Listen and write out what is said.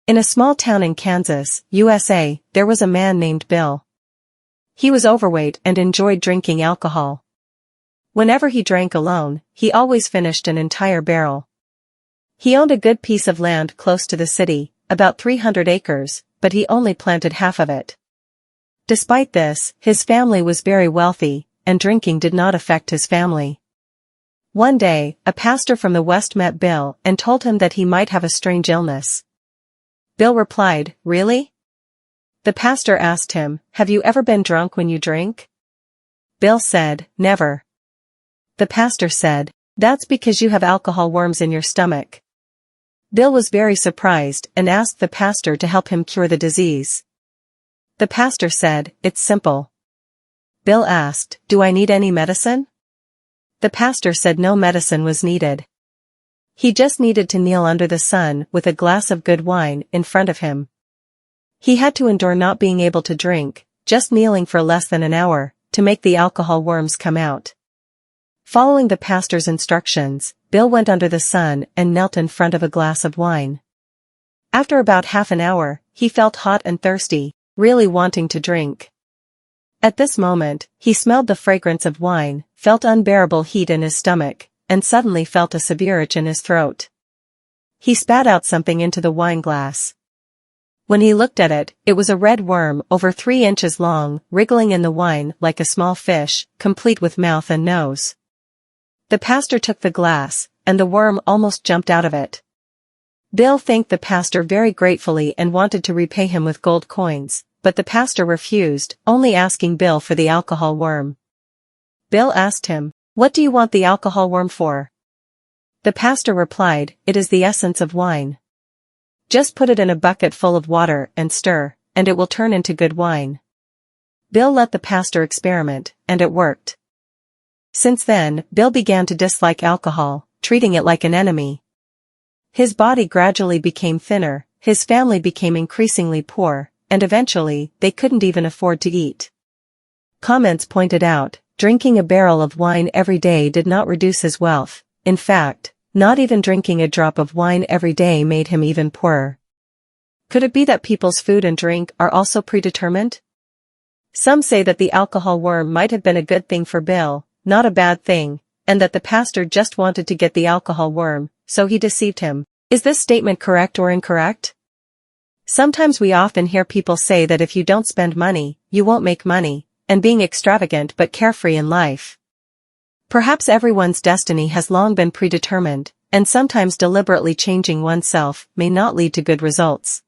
In a small town in Kansas, USA, there was a man named Bill. He was overweight and enjoyed drinking alcohol. Whenever he drank alone, he always finished an entire barrel. He owned a good piece of land close to the city, about 300 acres, but he only planted half of it. Despite this, his family was very wealthy, and drinking did not affect his family. One day, a pastor from the West met Bill and told him that he might have a strange illness. Bill replied, "Really?" The pastor asked him, "Have you ever been drunk when you drink?" Bill said, "Never." The pastor said, "That's because you have alcohol worms in your stomach." Bill was very surprised and asked the pastor to help him cure the disease. The pastor said, "It's simple." Bill asked, "Do I need any medicine?" The pastor said no medicine was needed. He just needed to kneel under the sun with a glass of good wine in front of him. He had to endure not being able to drink, just kneeling for less than an hour, to make the alcohol worms come out. Following the pastor's instructions, Bill went under the sun and knelt in front of a glass of wine. After about half an hour, he felt hot and thirsty, really wanting to drink. At this moment, he smelled the fragrance of wine, felt unbearable heat in his stomach, and suddenly felt a severe itch in his throat. He spat out something into the wine glass. When he looked at it, it was a red worm over 3 inches long, wriggling in the wine like a small fish, complete with mouth and nose. The pastor took the glass, and the worm almost jumped out of it. Bill thanked the pastor very gratefully and wanted to repay him with gold coins, but the pastor refused, only asking Bill for the alcohol worm. Bill asked him, "What do you want the alcohol worm for?" The pastor replied, "It is the essence of wine. Just put it in a bucket full of water and stir, and it will turn into good wine." Bill let the pastor experiment, and it worked. Since then, Bill began to dislike alcohol, treating it like an enemy. His body gradually became thinner, his family became increasingly poor, and eventually, they couldn't even afford to eat. Comments pointed out, drinking a barrel of wine every day did not reduce his wealth. In fact, not even drinking a drop of wine every day made him even poorer. Could it be that people's food and drink are also predetermined? Some say that the alcohol worm might have been a good thing for Bill, not a bad thing, and that the pastor just wanted to get the alcohol worm, so he deceived him. Is this statement correct or incorrect? Sometimes we often hear people say that if you don't spend money, you won't make money, and being extravagant but carefree in life. Perhaps everyone's destiny has long been predetermined, and sometimes deliberately changing oneself may not lead to good results.